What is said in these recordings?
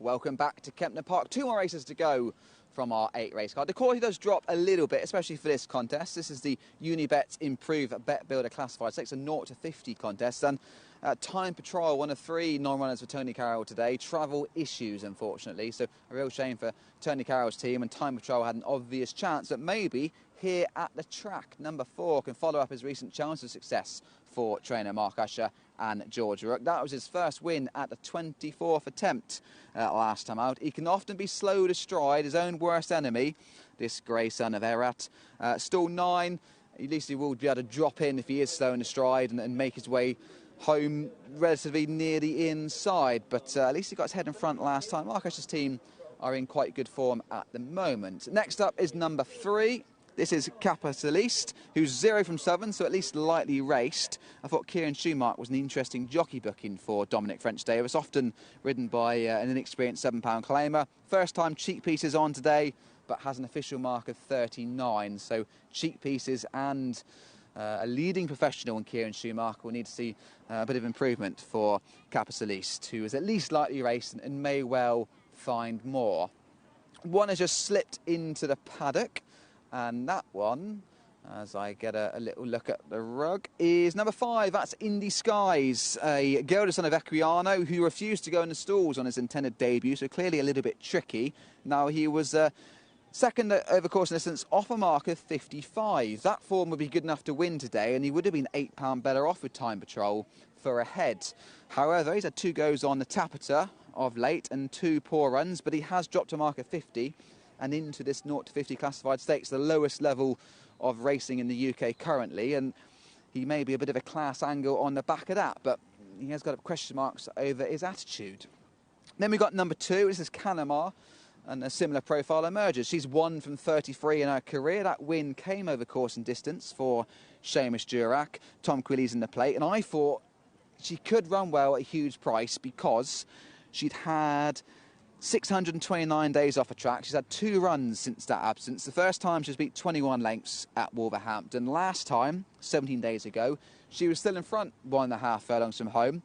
Welcome back to Kempton Park. 2 more races to go from our 8 race card. The quality does drop a little bit, especially for this contest. This is the Unibet Improve Bet Builder Classified Stakes, a 0 to 50 contest. And Time Patrol, one of 3 non-runners for Tony Carroll today. Travel issues, unfortunately. So a real shame for Tony Carroll's team. And Time Patrol had an obvious chance that maybe here at the track, number 4 can follow up his recent chance of success for trainer Mark Usher and George Rook. That was his first win at the 24th attempt last time out. He can often be slow to stride, his own worst enemy, this grey son of Herat. Stall 9, at least he will be able to drop in if he is slow in the stride and make his way home relatively near the inside. But at least he got his head in front last time. Mark Usher's team are in quite good form at the moment. Next up is number 3. This is Capitaliste, who's 0 from 7, so at least lightly raced. I thought Kieran Schumacher was an interesting jockey booking for Dominic French-Davis, often ridden by an inexperienced £7 claimer. First time cheek pieces on today, but has an official mark of 39. So cheek pieces and a leading professional in Kieran Schumacher will need to see a bit of improvement for Capitaliste, who is at least lightly raced and may well find more. One has just slipped into the paddock. And that one, as I get a little look at the rug, is number 5. That's Indy Skies, a gelded son of Equiano who refused to go in the stalls on his intended debut, so clearly a little bit tricky. Now, he was second over course and distance off a mark of 55. That form would be good enough to win today, and he would have been £8 better off with Time Patrol for a head. However, he's had 2 goes on the Tapita of late and 2 poor runs, but he has dropped a mark of 50. And into this 0 to 50 classified stakes, the lowest level of racing in the UK currently. And he may be a bit of a class angle on the back of that, but he has got question marks over his attitude. Then we've got number 2. This is Canamar, and a similar profile emerges. She's 1 from 33 in her career. That win came over course and distance for Seamus Durack. Tom Quilly's in the plate, and I thought she could run well at a huge price because she'd had 629 days off a track. She's had 2 runs since that absence. The first time she's beat 21 lengths at Wolverhampton. Last time, 17 days ago, she was still in front 1.5 furlongs from home.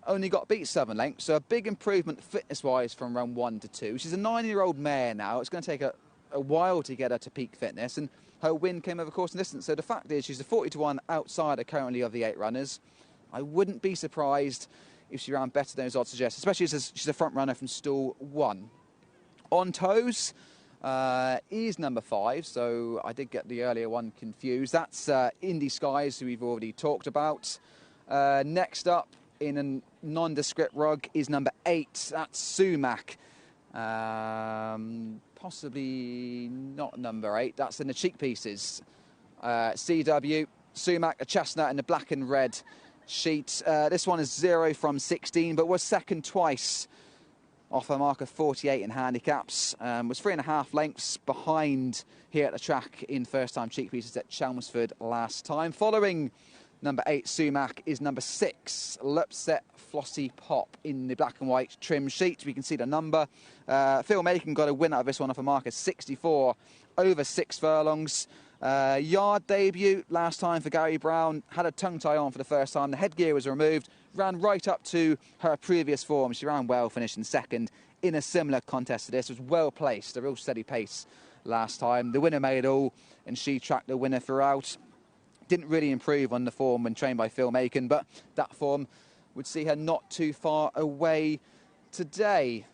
Only got beat 7 lengths, so a big improvement fitness-wise from run 1 to 2. She's a 9-year-old mare now. It's going to take a while to get her to peak fitness, and her win came over course and distance. So the fact is she's a 40-to-1 outsider currently of the 8 runners. I wouldn't be surprised if she ran better than his odds suggest, especially as she's a front runner from stall 1. On toes is number 5, so I did get the earlier one confused. That's Indy Skies, who we've already talked about. Next up in a nondescript rug is number 8. That's Sumac. Possibly not number 8. That's in the cheek pieces. CW, Sumac, a chestnut in the black and red sheet. This one is 0 from 16, but was second twice off a mark of 48 in handicaps. Was 3.5 lengths behind here at the track in first-time cheek pieces at Chelmsford last time. Following number 8, Sumac, is number 6, Lupset Flossy Pop in the black and white trim sheet. We can see the number. Phil Macon got a win out of this one off a mark of 64 over 6 furlongs. Yard debut last time for Gary Brown, had a tongue tie on for the first time. The headgear was removed, ran right up to her previous form. She ran well, finished in second in a similar contest to this. Was well placed, a real steady pace last time. The winner made all, and she tracked the winner throughout. Didn't really improve on the form when trained by Phil Macon, but that form would see her not too far away today.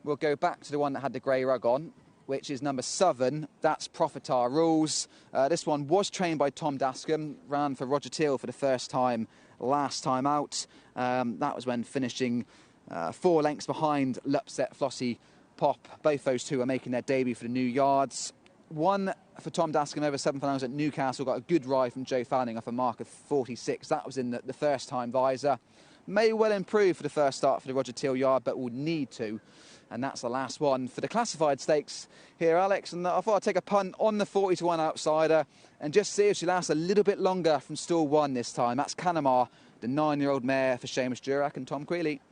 We'll go back to the one that had the grey rug on, which is number 7. That's Profitar Rules. This one was trained by Tom Dascombe, ran for Roger Teal for the first time last time out. That was when finishing 4 lengths behind Lupset Flossy Pop. Both those two are making their debut for the new yards. One for Tom Dascombe over 7 furlongs at Newcastle, got a good ride from Joe Fanning off a mark of 46. That was in the first time visor. May well improve for the first start for the Roger Teal yard, but will need to. And that's the last one for the classified stakes here, Alex. And I thought I'd take a punt on the 40-to-1 outsider and just see if she lasts a little bit longer from stall 1 this time. That's Canamar, the 9-year-old mare for Seamus Durack and Tom Queally.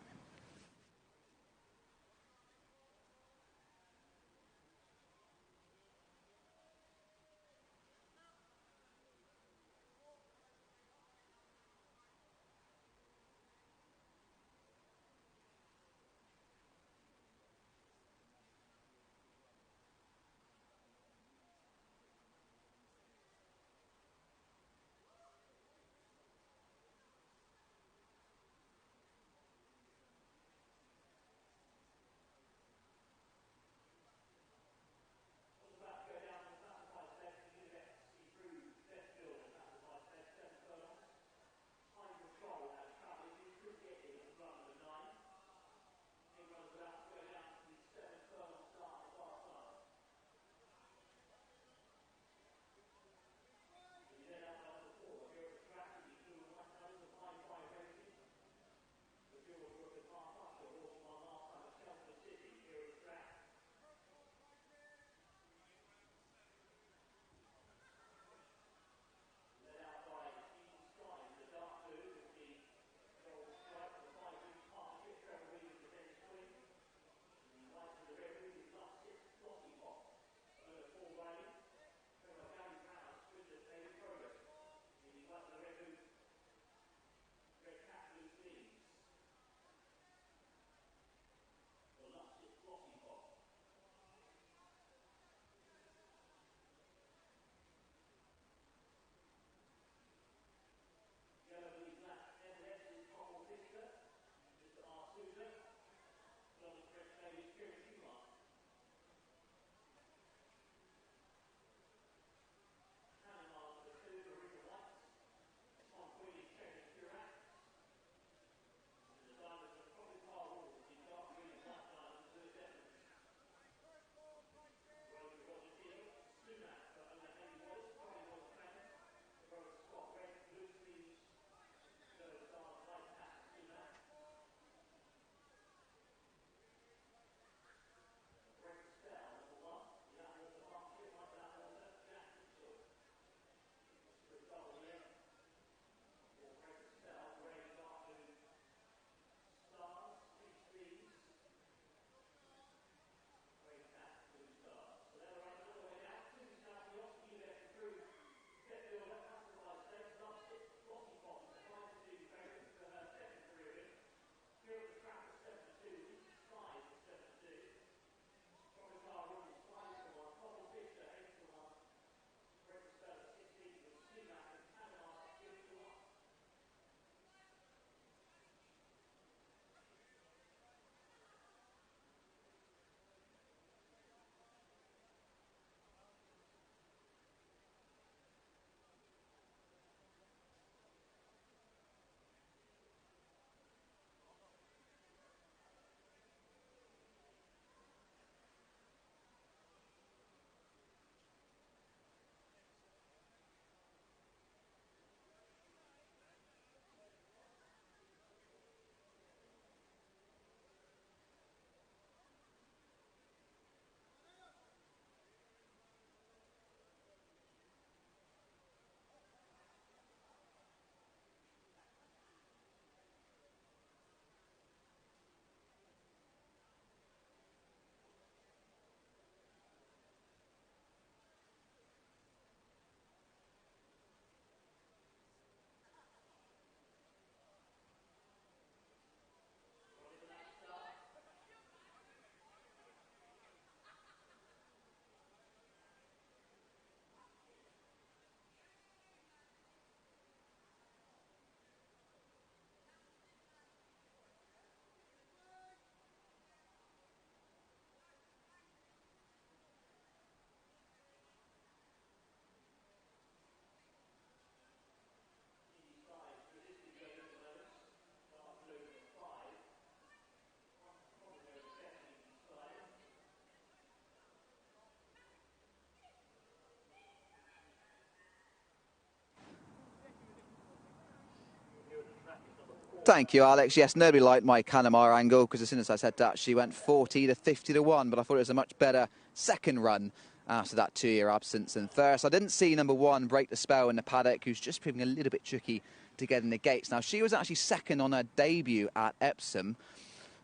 Thank you, Alex. Yes, nobody liked my Canamar angle, because as soon as I said that, she went 40 to 50 to 1, but I thought it was a much better second run after that 2-year absence. And first, I didn't see number 1 break the spell in the paddock, who's just proving a little bit tricky to get in the gates. Now, she was actually second on her debut at Epsom,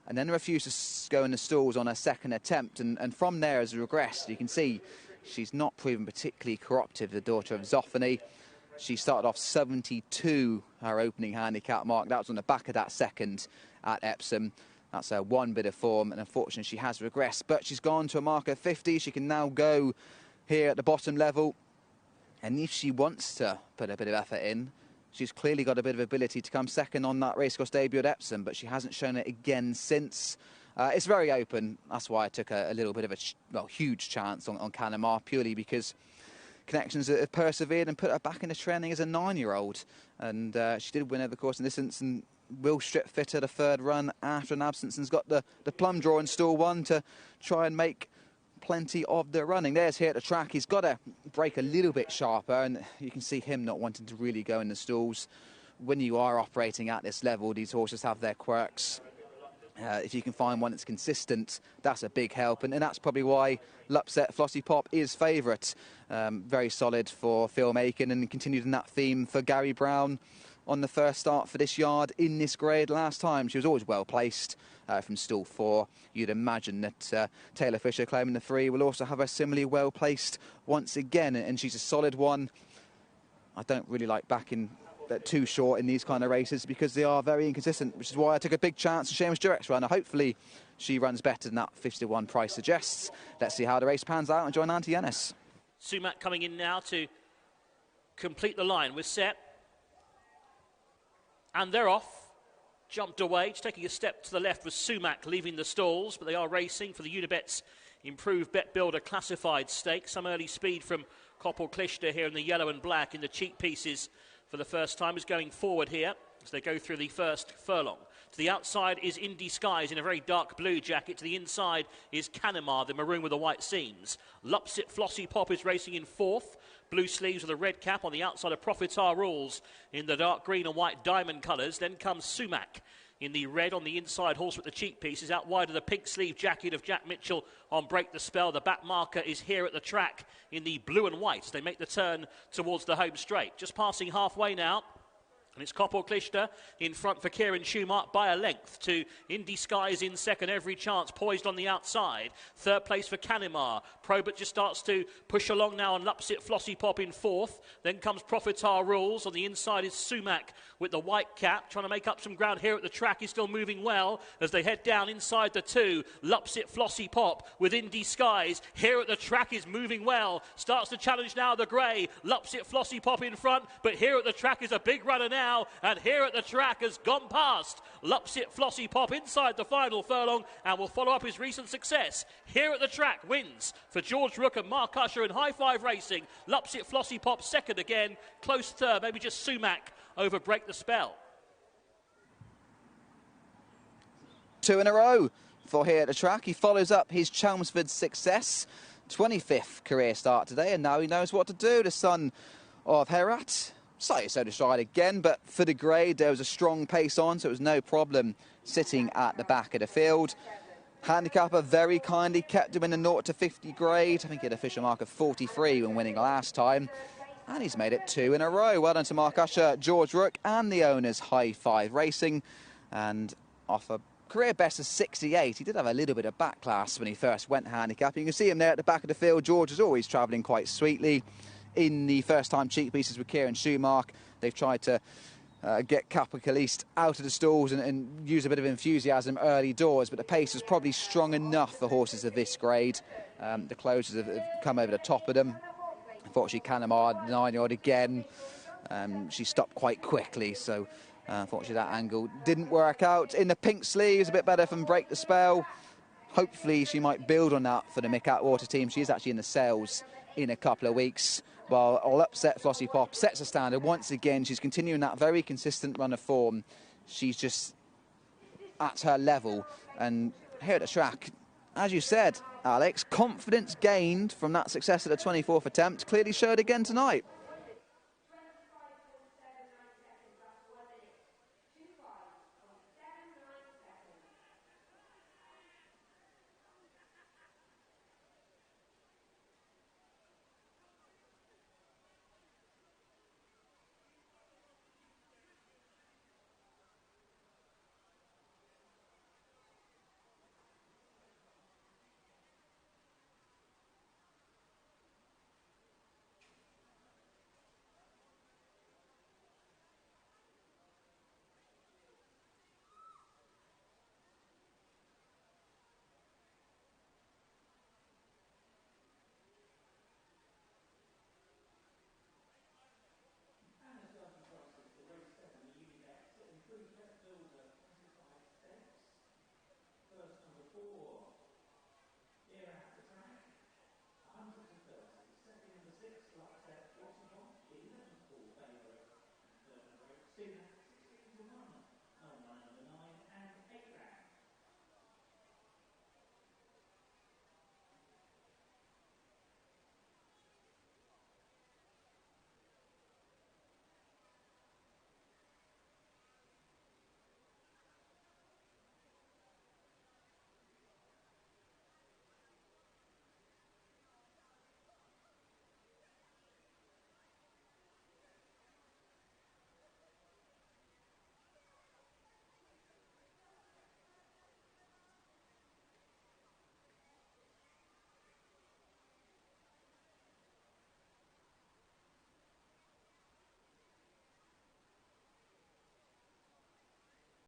and then refused to go in the stalls on her second attempt, and from there has regressed. You can see she's not proven particularly corruptive, the daughter of Zoffany. She started off 72, her opening handicap mark. That was on the back of that second at Epsom. That's her one bit of form, and unfortunately she has regressed. But she's gone to a mark of 50. She can now go here at the bottom level. And if she wants to put a bit of effort in, she's clearly got a bit of ability to come second on that racecourse debut at Epsom, but she hasn't shown it again since. It's very open. That's why I took a little bit of a huge chance on Canamar, purely because Connections have persevered and put her back into training as a 9-year-old. And she did win over the course in this instance, and will strip fitter the third run after an absence, and's got the plum draw in stall 1 to try and make plenty of the running. There's Heerathetrack. He's got to break a little bit sharper, and you can see him not wanting to really go in the stalls. When you are operating at this level, these horses have their quirks. If you can find one that's consistent, that's a big help, and that's probably why Lupset Flossie Pop is favourite. Very solid for Phil Macon, and continued in that theme for Gary Brown on the first start for this yard in this grade last time. She was always well placed from stall 4. You'd imagine that Taylor Fisher, claiming the 3, will also have her similarly well placed once again, and she's a solid one. I don't really like backing too short in these kind of races because they are very inconsistent, which is why I took a big chance on Seamus Durex runner. Hopefully she runs better than that 51 price suggests. Let's see how the race pans out and join Auntie Ennis. Sumac coming in now to complete the line. We're set. And they're off. Jumped away. Just taking a step to the left was Sumac leaving the stalls, but they are racing for the Unibet's Improved Bet Builder Classified Stakes. Some early speed from Koppel Klishter here in the yellow and black in the cheek pieces for the first time is going forward here as they go through the first furlong. To the outside is Indie Skies in a very dark blue jacket. To the inside is Canamar, the maroon with the white seams. Lupsit Flossie Pop is racing in 4th. Blue sleeves with a red cap on the outside of Profitar Rules in the dark green and white diamond colours. Then comes Sumac in the red on the inside, horse with the cheek pieces. Out wide of the pink sleeve jacket of Jack Mitchell on Break the Spell. The back marker is Heerathetrack in the blue and white. They make the turn towards the home straight. Just passing halfway now. And it's Koppel Klishter in front for Kieran Schumacher by a length to Indie Skies in second, every chance, poised on the outside. Third place for Canamar. Probert just starts to push along now on Lupsit Flossie Pop in 4th. Then comes Profitar Rules. On the inside is Sumac with the white cap, trying to make up some ground here at the track. He's still moving well as they head down inside the 2. Lupsit Flossie Pop with Indie Skies. Here at the track is moving well. Starts to challenge now the grey. Lupsit Flossie Pop in front, but here at the track is a big runner now. And here at the track has gone past Lupsit Flossie Pop inside the final furlong and will follow up his recent success. Here at the track wins for George Rook and Mark Usher in High Five Racing. Lupsit Flossie Pop second again. Close third, maybe just Sumac over Break the Spell. 2 in a row for Heerathetrack. He follows up his Chelmsford success. 25th career start today, and now he knows what to do. The son of Herat. Slightly so to stride again, but for the grade there was a strong pace on, so it was no problem sitting at the back of the field. Handicapper very kindly kept him in the 0 to 50 grade. I think he had an official mark of 43 when winning last time. And he's made it 2 in a row. Well done to Mark Usher, George Rook and the owners High Five Racing. And off a career best of 68. He did have a little bit of backclass when he first went handicap. You can see him there at the back of the field. George is always travelling quite sweetly. In the first-time cheek pieces with Kieran Schumacher, they've tried to get Capitaliste out of the stalls and use a bit of enthusiasm early doors, but the pace is probably strong enough for horses of this grade. The closers have come over the top of them. Unfortunately, Canamar, 9-year-old again. She stopped quite quickly, so unfortunately that angle didn't work out. In the pink sleeves, a bit better from Break the Spell. Hopefully she might build on that for the Mick Atwater team. She is actually in the sales in a couple of weeks. While Lupset Flossie Pop sets a standard once again. She's continuing that very consistent run of form. She's just at her level. And here at the track, as you said, Alex, confidence gained from that success at the 24th attempt clearly showed again tonight.